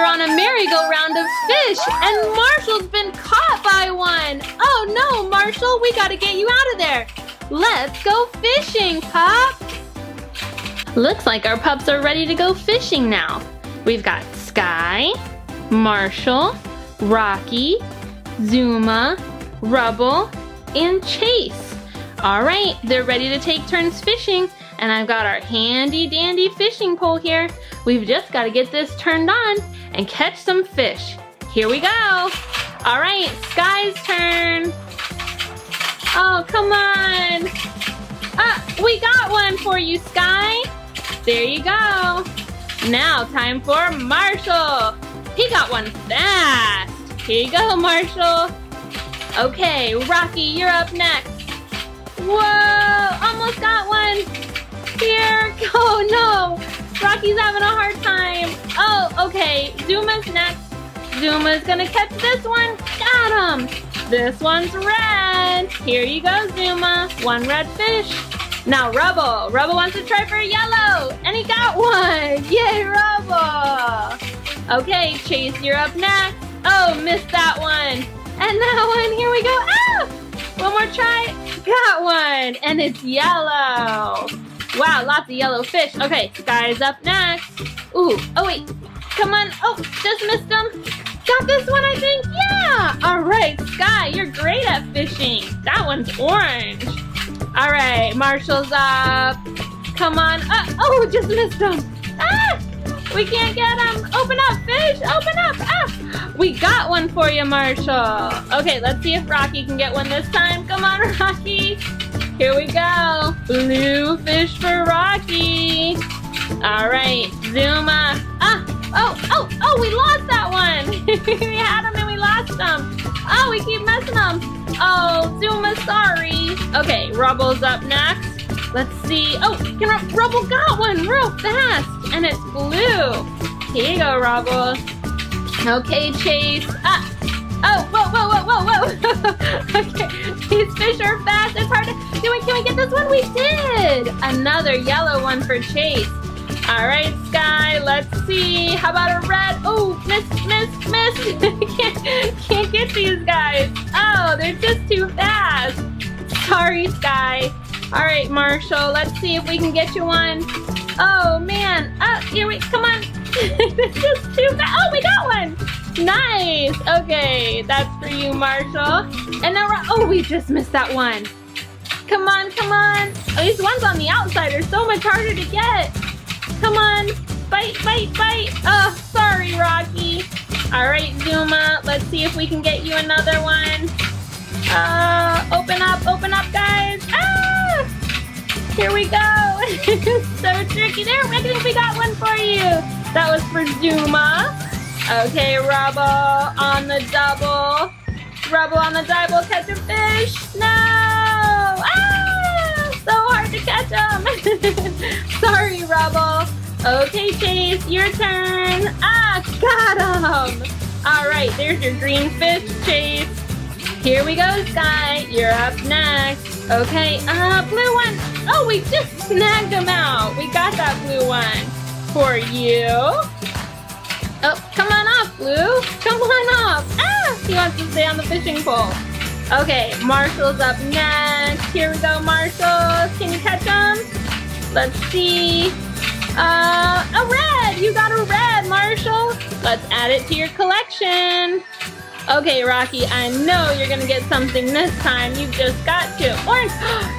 We're on a merry-go-round of fish, and Marshall's been caught by one. Oh no, Marshall, we gotta get you out of there. Let's go fishing, pup. Looks like our pups are ready to go fishing now. We've got Skye, Marshall, Rocky, Zuma, Rubble, and Chase. All right, they're ready to take turns fishing, and I've got our handy dandy fishing pole here. We've just got to get this turned on and catch some fish. Here we go. All right, Skye's turn. Oh, come on. We got one for you, Skye. There you go. Now time for Marshall. He got one fast. Here you go, Marshall. Okay, Rocky, you're up next. Whoa, almost got one. Here, oh no, Rocky's having a hard time. Oh, okay, Zuma's next. Zuma's gonna catch this one. Got him. This one's red. Here you go, Zuma. One red fish. Now Rubble. Rubble wants to try for a yellow, and he got one. Yay, Rubble. Okay, Chase, you're up next. Oh, missed that one. And that one, here we go. Ah! One more try. Got one, and it's yellow. Wow, lots of yellow fish. Okay, Skye's up next. Ooh, oh wait, come on. Oh, just missed him. Got this one, I think. Yeah. All right, Skye, you're great at fishing. That one's orange. All right, Marshall's up. Come on. Oh, just missed him. Ah, we can't get him. Open up, fish. Open up. Ah, we got one for you, Marshall. Okay, let's see if Rocky can get one this time. Come on, Rocky. Here we go. Blue fish for Rocky. All right, Zuma. Oh, we lost that one. We had him and we lost him. Oh, we keep messing him. Oh, Zuma, sorry. Okay, Rubble's up next. Let's see. Oh, Rubble got one real fast, and it's blue. Here you go, Rubble. Okay, Chase. Oh, whoa. Okay, these fish are fast. It's hard to. Can we get this one? We did. Another yellow one for Chase. All right, Skye. Let's see. How about a red? Oh, miss. Can't get these guys. Oh, they're just too fast. Sorry, Skye. All right, Marshall. Let's see if we can get you one. Oh man. Here we. Come on. It's just too fast. Oh, we got one. Nice. Okay, that's for you, Marshall. And now we just missed that one. Come on. Oh, these ones on the outside are so much harder to get. Come on. Bite. Oh, sorry, Rocky. All right, Zuma. Let's see if we can get you another one. Open up, guys. Ah! Here we go. It's so tricky. There, I think we got one for you. That was for Zuma. Okay, Rubble on the double. Rubble on the double, catch a fish. No! Ah! So hard to catch them. Sorry, Rubble. Okay, Chase, your turn. Got him. All right, there's your green fish, Chase. Here we go, Skye. You're up next. Okay, blue one. Oh, we just snagged him out. We got that blue one for you. Oh, come on off, Blue. Come on off. He wants to stay on the fishing pole. Okay, Marshall's up next. Here we go, Marshall. Can you catch him? Let's see. A red. You got a red, Marshall. Let's add it to your collection. Okay, Rocky, I know you're gonna get something this time. You've just got to. Orange,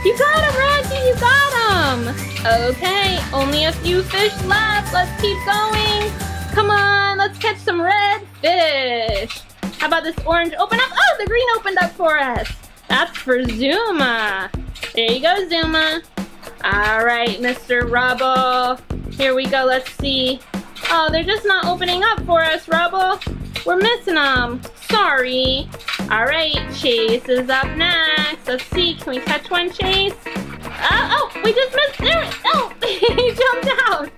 you got him, Rocky, you got him. Okay, only a few fish left. Let's keep going. Come on, let's catch some red fish. How about this orange? Open up. Oh, the green opened up for us. That's for Zuma. There you go, Zuma. All right, Mr. Rubble. Here we go, let's see. Oh, they're just not opening up for us, Rubble. We're missing them. Sorry. All right, Chase is up next. Let's see, can we catch one, Chase? Oh, we just missed it. Oh, he jumped out.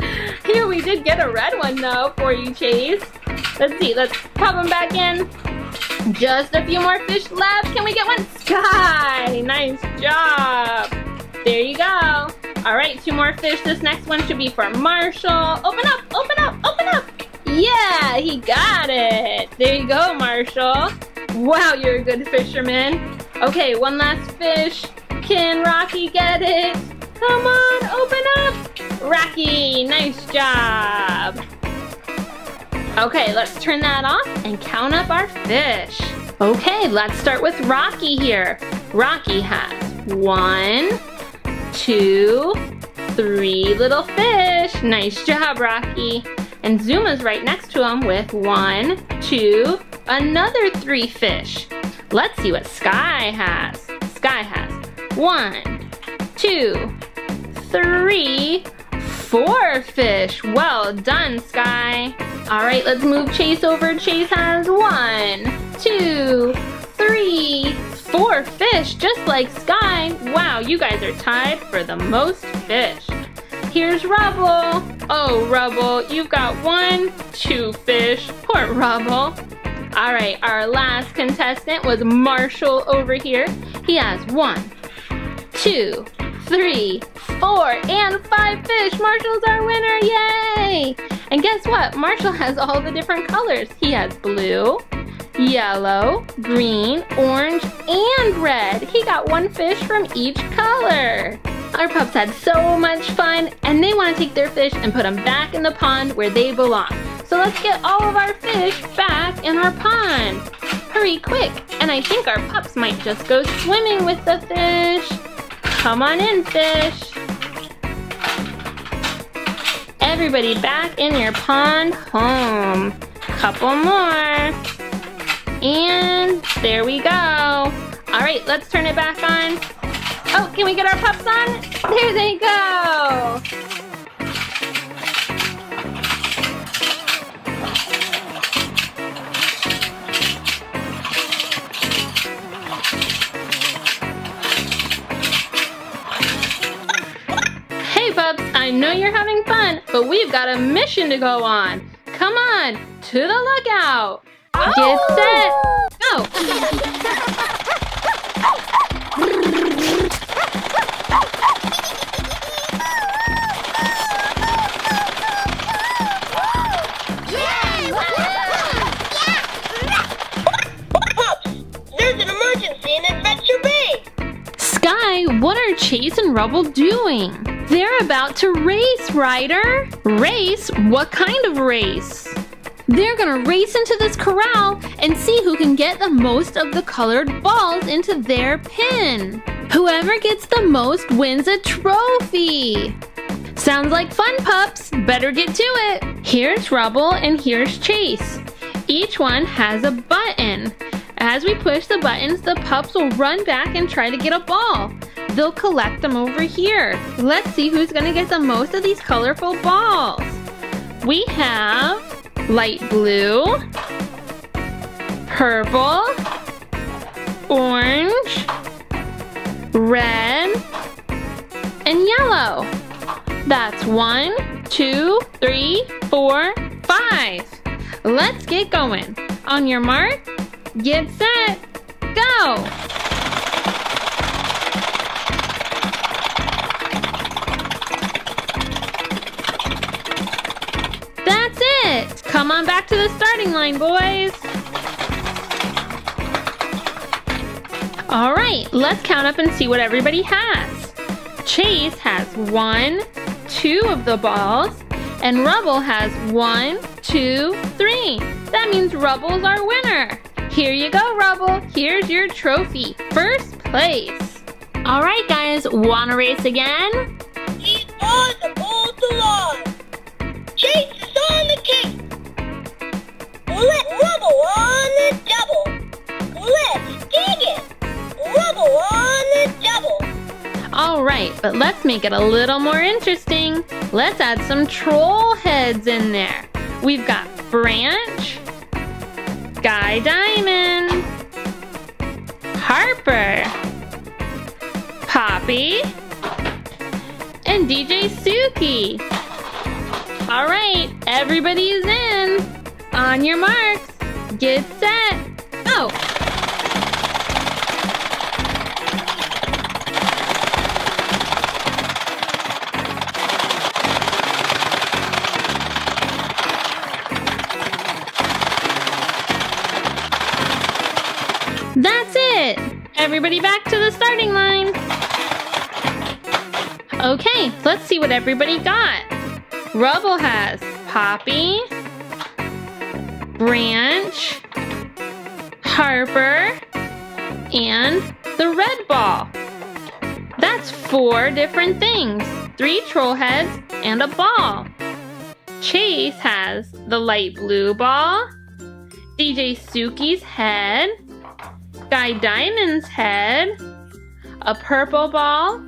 Here, we did get a red one, though, for you, Chase. Let's see, let's pop them back in. Just a few more fish left. Can we get one? Skye, nice job. There you go. All right, 2 more fish. This next one should be for Marshall. Open up, open up, open up. Yeah, he got it. There you go, Marshall. Wow, you're a good fisherman. Okay, one last fish. Can Rocky get it? Come on, open up. Rocky, nice job. Okay, let's turn that off and count up our fish. Okay, let's start with Rocky here. Rocky has 1, 2, 3 little fish. Nice job, Rocky. And Zuma's right next to him with 1, 2, another 3 fish. Let's see what Skye has. Skye has 1, 2, 3, 4 fish. Well done, Skye. All right, let's move Chase over. Chase has 1, 2, 3, 4 fish, just like Skye. Wow, you guys are tied for the most fish. Here's Rubble. Oh, Rubble, you've got 1, 2 fish. Poor Rubble. All right, our last contestant was Marshall over here. He has 1, 2, 3, 4, and 5 fish. Marshall's our winner, yay! And guess what? Marshall has all the different colors. He has blue, yellow, green, orange, and red. He got 1 fish from each color. Our pups had so much fun, and they want to take their fish and put them back in the pond where they belong. So let's get all of our fish back in our pond. Hurry quick, and I think our pups might just go swimming with the fish. Come on in, fish. Everybody back in your pond home. Couple more. And there we go. All right, let's turn it back on. Oh, can we get our pups on? There they go. Hey pups, I know you're having fun, but we've got a mission to go on. Come on, to the lookout. Get set, go. What are Chase and Rubble doing? They're about to race, Ryder. Race? What kind of race? They're gonna race into this corral and see who can get the most of the colored balls into their pin. Whoever gets the most wins a trophy. Sounds like fun, pups. Better get to it. Here's Rubble and here's Chase. Each one has a button. As we push the buttons, the pups will run back and try to get a ball. They'll collect them over here. Let's see who's gonna get the most of these colorful balls. We have light blue, purple, orange, red, and yellow. That's 1, 2, 3, 4, 5. Let's get going. On your mark, get set, go! That's it! Come on back to the starting line, boys! Alright, let's count up and see what everybody has. Chase has 1, 2 of the balls, and Rubble has 1, 2, 3. That means Rubble's our winner. Here you go, Rubble. Here's your trophy. First place. All right, guys. Want to race again? He's on the ball to line. Chase is on the cake. Let Rubble on the double. Let's dig it. Rubble on the double. All right, but let's make it a little more interesting. Let's add some troll heads in there. We've got Branch, Skye Diamond, Harper, Poppy, and DJ Suki. All right, everybody is in. On your marks, get set, go. Everybody back to the starting line. Okay, let's see what everybody got. Rubble has Poppy, Branch, Harper, and the red ball. That's 4 different things. 3 troll heads and a ball. Chase has the light blue ball, DJ Suki's head, Skye Diamond's head, a purple ball,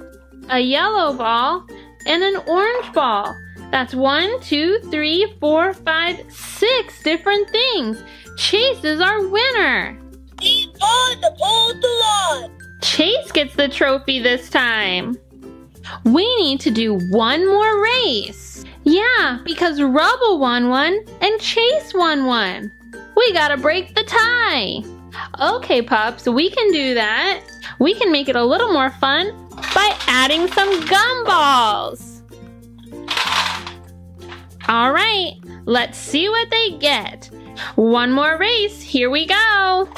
a yellow ball, and an orange ball. That's 1, 2, 3, 4, 5, 6 different things. Chase is our winner. He's on the pole to lawn. Chase gets the trophy this time. We need to do one more race. Yeah, because Rubble won one and Chase won one. We gotta break the tie. Okay, pups, we can do that. We can make it a little more fun by adding some gumballs. All right, let's see what they get. One more race, here we go.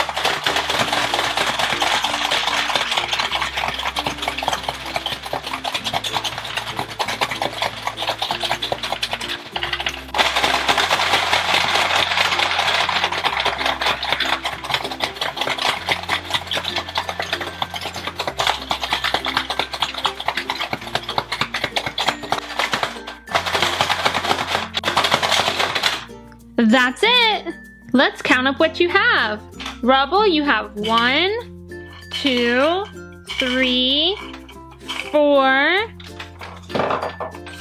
That's it. Let's count up what you have. Rubble, you have 1, 2, 3, 4,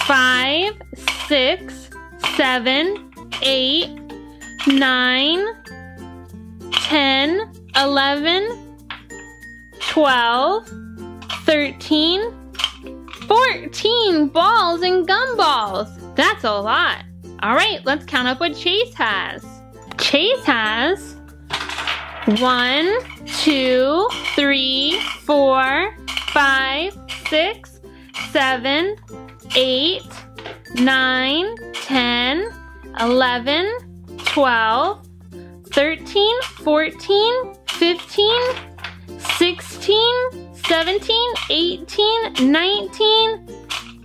5, 6, 7, 8, 9, 10, 11, 12, 13, 14 balls and gumballs. That's a lot. All right, let's count up what Chase has. Chase has 1, 2, 3, 4, 5, 6, 7, 8, 9, 10, 11, 12, 13, 14, 15, 16, 17, 18, 19,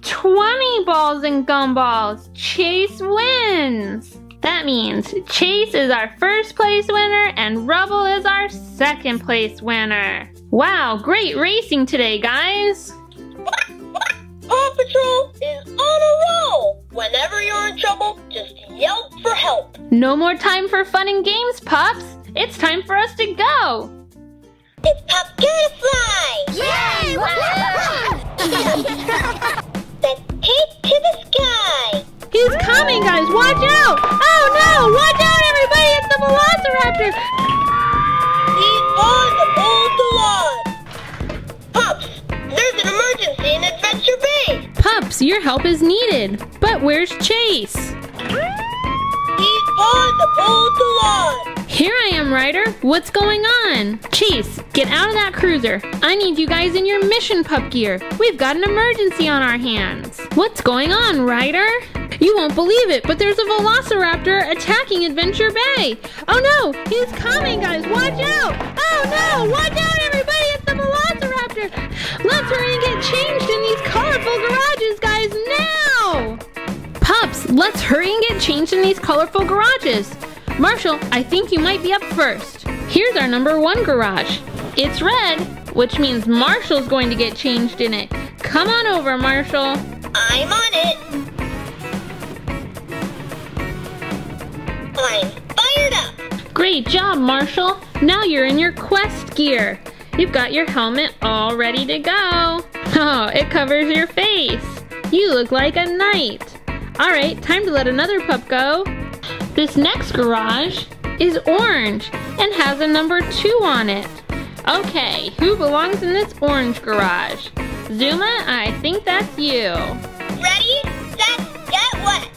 20 balls and gumballs. Chase wins. That means Chase is our first place winner and Rubble is our second place winner. Wow, great racing today, guys. Paw Patrol is on a roll. Whenever you're in trouble, just yelp for help. No more time for fun and games, pups. It's time for us to go. It's Pop Fly. Yay! Let's take to the sky. He's coming, guys. Watch out. Oh, no. Watch out, everybody. It's the Velociraptor. He's on the pole to lawn. Pups, there's an emergency in Adventure Bay. Pups, your help is needed. But where's Chase? He's on the pole to lawn. Here I am, Ryder. What's going on? Chase, get out of that cruiser. I need you guys in your mission pup gear. We've got an emergency on our hands. What's going on, Ryder? You won't believe it, but there's a Velociraptor attacking Adventure Bay. Oh no, he's coming, guys. Watch out. Oh no, watch out, everybody. It's the Velociraptor. Let's hurry and get changed in these colorful garages, guys, now. Pups, let's hurry and get changed in these colorful garages. Marshall, I think you might be up first. Here's our number 1 garage. It's red, which means Marshall's going to get changed in it. Come on over, Marshall. I'm on it. I'm fired up. Great job, Marshall. Now you're in your quest gear. You've got your helmet all ready to go. Oh, it covers your face. You look like a knight. All right, time to let another pup go. This next garage is orange and has a number 2 on it. Okay, who belongs in this orange garage? Zuma, I think that's you. Ready, set, get wet.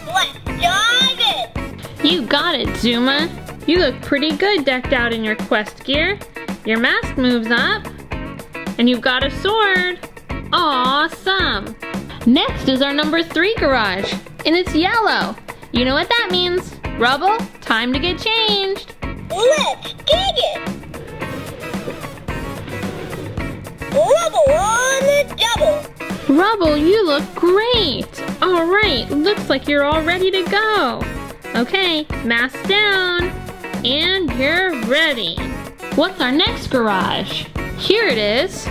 Let's dive in. You got it, Zuma. You look pretty good decked out in your quest gear. Your mask moves up, and you've got a sword. Awesome. Next is our number 3 garage, and it's yellow. You know what that means. Rubble, time to get changed. Let's dig it! Rubble on the double! Rubble, you look great! Alright, looks like you're all ready to go. Okay, mask down. And you're ready. What's our next garage? Here it is.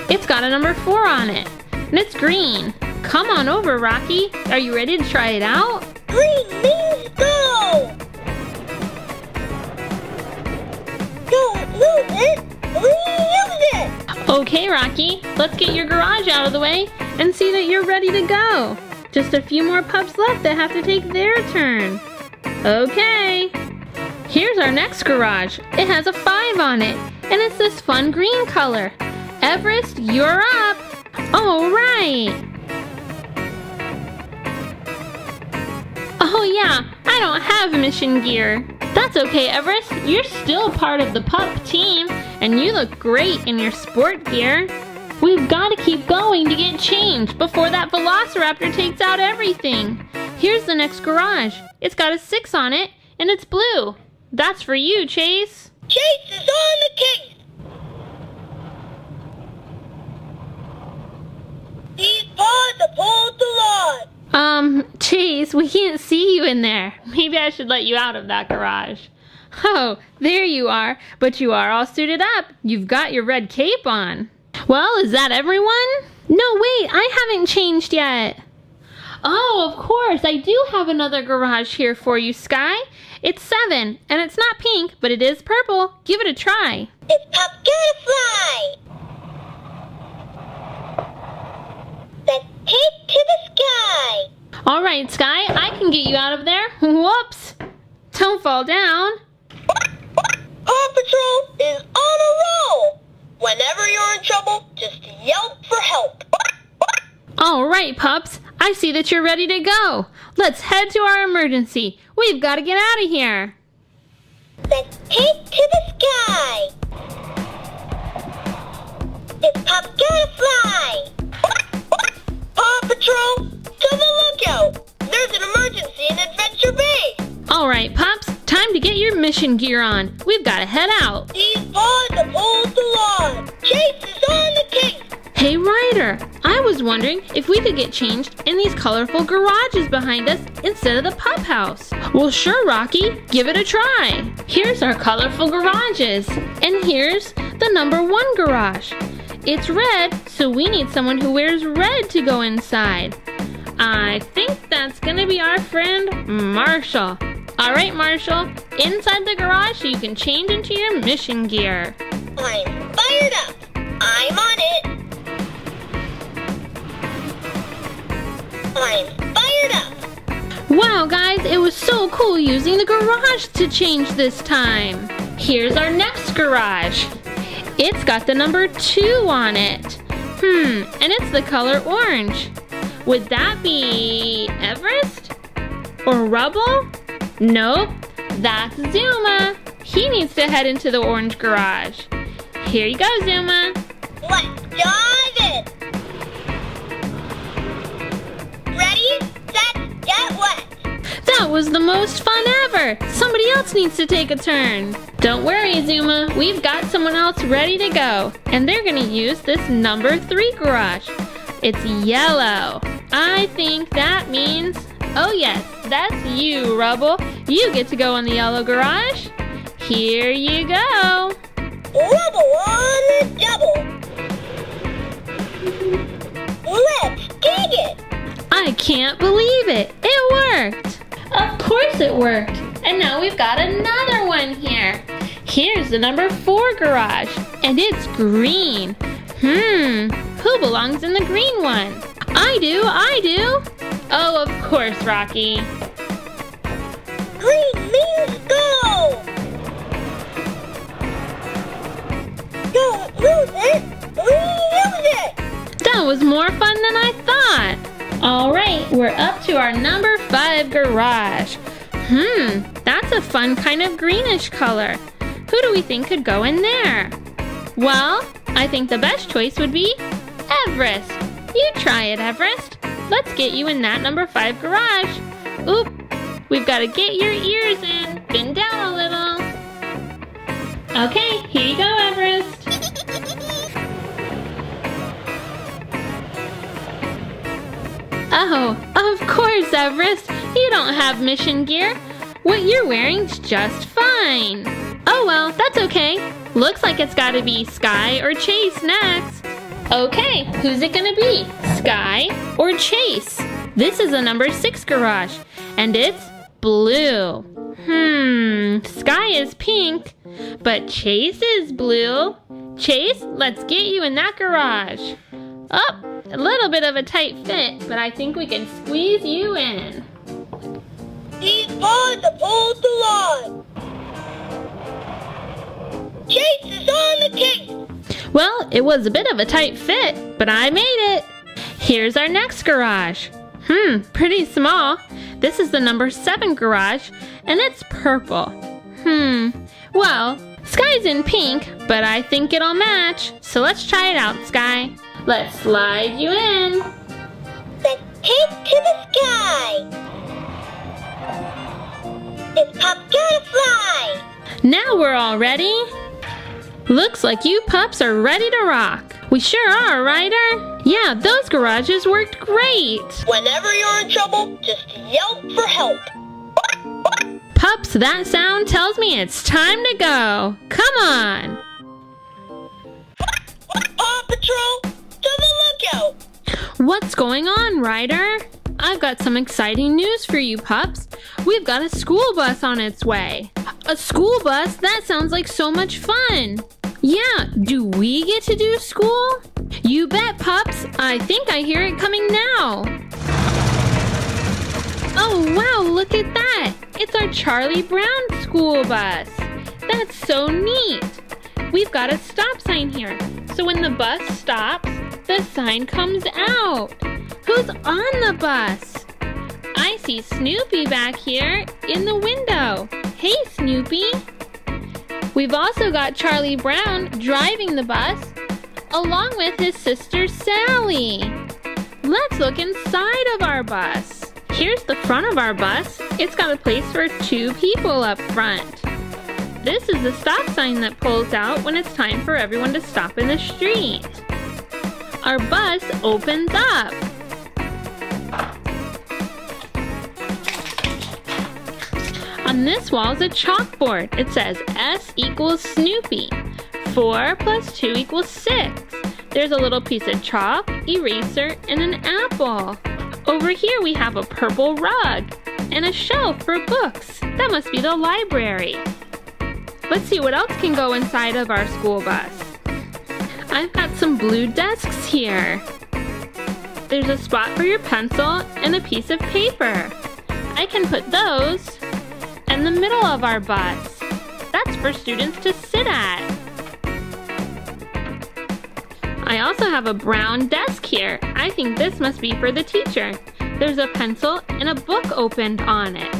It's got a number 4 on it. And it's green. Come on over, Rocky. Are you ready to try it out? Green means go! Don't lose it! Reuse it! Okay, Rocky. Let's get your garage out of the way and see that you're ready to go. Just a few more pups left that have to take their turn. Okay. Here's our next garage. It has a 5 on it, and it's this fun green color. Everest, you're up. All right. Oh yeah, I don't have mission gear. That's okay, Everest. You're still part of the pup team, and you look great in your sport gear. We've got to keep going to get changed before that velociraptor takes out everything. Here's the next garage. It's got a 6 on it, and it's blue. That's for you, Chase. Chase is on the case! These paws have pulled the lawn! Chase, we can't see you in there. Maybe I should let you out of that garage. Oh, there you are. But you are all suited up. You've got your red cape on. Well, is that everyone? No, wait, I haven't changed yet. Oh, of course, I do have another garage here for you, Skye. It's 7, and it's not pink, but it is purple. Give it a try. It's Pup Gotta Fly! Let's take to the sky! All right, Skye, I can get you out of there. Whoops. Don't fall down. Paw Patrol is on a roll! Whenever you're in trouble, just yelp for help! All right, pups. I see that you're ready to go. Let's head to our emergency. We've got to get out of here. Let's take to the sky! It's Pup Gotta Fly! Paw Patrol, to the lookout! There's an emergency in Adventure Bay! All right, pups. Time to get your mission gear on. We've got to head out. These paws have pulled the lawn! Chase is on the case! Hey, Ryder. I was wondering if we could get changed in these colorful garages behind us instead of the pup house. Well, sure, Rocky. Give it a try. Here's our colorful garages. And here's the number 1 garage. It's red, so we need someone who wears red to go inside. I think that's gonna be our friend, Marshall. All right, Marshall, inside the garage so you can change into your mission gear. I'm fired up. I'm on it. I'm fired up. Wow, guys, it was so cool using the garage to change this time. Here's our next garage. It's got the number 2 on it. And it's the color orange. Would that be Everest? Or Rubble? Nope, that's Zuma. He needs to head into the orange garage. Here you go, Zuma. Let's dive in. Ready, set, get wet. That was the most fun ever. Somebody else needs to take a turn. Don't worry, Zuma. We've got someone else ready to go. And they're gonna use this number 3 garage. It's yellow. I think that means, oh yes, that's you, Rubble. You get to go in the yellow garage. Here you go. Rubble on the double. Let's dig it. I can't believe it. It worked. Of course it worked. And now we've got another one here. Here's the number 4 garage. And it's green. Who belongs in the green one? I do. Oh, of course, Rocky. Green means go. Don't lose it. Reuse it. That was more fun than I thought. All right, we're up to our number 5 garage. That's a fun kind of greenish color. Who do we think could go in there? Well, I think the best choice would be Everest. You try it, Everest. Let's get you in that number 5 garage. Oop, we've got to get your ears in. Bend down a little. Okay, here you go, Everest. Oh, of course, Everest. You don't have mission gear. What you're wearing's just fine. Oh well, that's okay. Looks like it's gotta be Skye or Chase next. Okay, who's it gonna be? Skye or Chase? This is a number 6 garage, and it's blue. Skye is pink, but Chase is blue. Chase, let's get you in that garage. Oh, a little bit of a tight fit, but I think we can squeeze you in. These paws uphold the line. Chase is on the case. Well, it was a bit of a tight fit, but I made it. Here's our next garage. Pretty small. This is the number 7 garage, and it's purple. Well, Skye's in pink, but I think it'll match. So let's try it out, Skye. Let's slide you in. Let's take to the sky. This pup's gonna fly. Now we're all ready. Looks like you pups are ready to rock. We sure are, Ryder. Yeah, those garages worked great. Whenever you're in trouble, just yelp for help. Pups, that sound tells me it's time to go. Come on. Paw Patrol, to the lookout. What's going on, Ryder? I've got some exciting news for you, pups. We've got a school bus on its way. A school bus? That sounds like so much fun. Yeah, do we get to do school? You bet, pups. I think I hear it coming now. Oh, wow, look at that. It's our Charlie Brown school bus. That's so neat. We've got a stop sign here. So when the bus stops, the sign comes out. Who's on the bus? I see Snoopy back here in the window. Hey, Snoopy. We've also got Charlie Brown driving the bus, along with his sister Sally. Let's look inside of our bus. Here's the front of our bus. It's got a place for 2 people up front. This is the stop sign that pulls out when it's time for everyone to stop in the street. Our bus opens up. On this wall is a chalkboard. It says S equals Snoopy. 4 plus 2 equals 6. There's a little piece of chalk, eraser, and an apple. Over here we have a purple rug and a shelf for books. That must be the library. Let's see what else can go inside of our school bus. I've got some blue desks here. There's a spot for your pencil and a piece of paper. I can put those in the middle of our bus. That's for students to sit at. I also have a brown desk here. I think this must be for the teacher. There's a pencil and a book opened on it.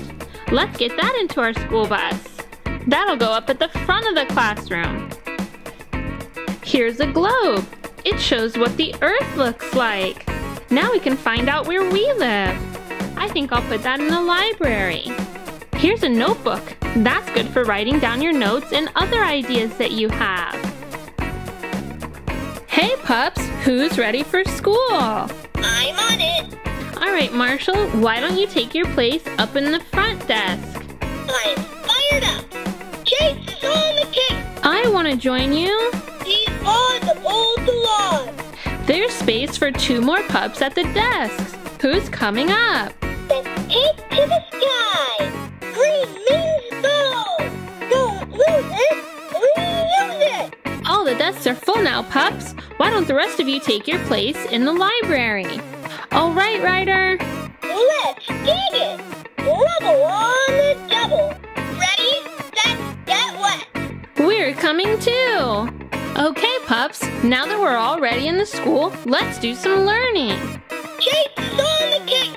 Let's get that into our school bus. That'll go up at the front of the classroom. Here's a globe. It shows what the Earth looks like. Now we can find out where we live. I think I'll put that in the library. Here's a notebook. That's good for writing down your notes and other ideas that you have. Hey pups, who's ready for school? I'm on it. All right, Marshall, why don't you take your place up in the front desk? I'm fired up. Chase is on the case. I want to join you. These paws uphold the line. There's space for 2 more pups at the desks. Who's coming up? Let's take to the sky. Green means go. Don't lose it. Reuse it. All the desks are full now, pups. Why don't the rest of you take your place in the library? All right, Ryder. Let's dig it. Rubble on the double. Ready, set, get wet. We're coming too. Okay, pups. Now that we're all ready in the school, let's do some learning. Chase is on the case.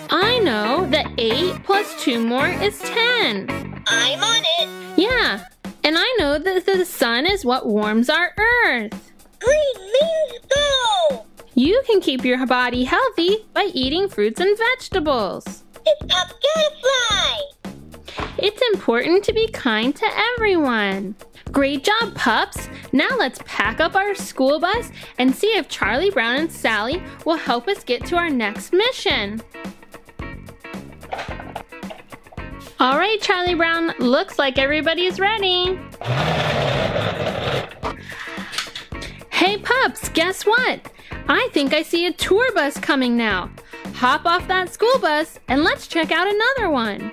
I know that 8 plus 2 more is 10. I'm on it. Yeah, and I know that the sun is what warms our earth. Green means go. You can keep your body healthy by eating fruits and vegetables. This pup's gonna fly. It's important to be kind to everyone. Great job, pups! Now let's pack up our school bus and see if Charlie Brown and Sally will help us get to our next mission. All right, Charlie Brown, looks like everybody is ready. Hey, pups, guess what? I think I see a tour bus coming now. Hop off that school bus and let's check out another one.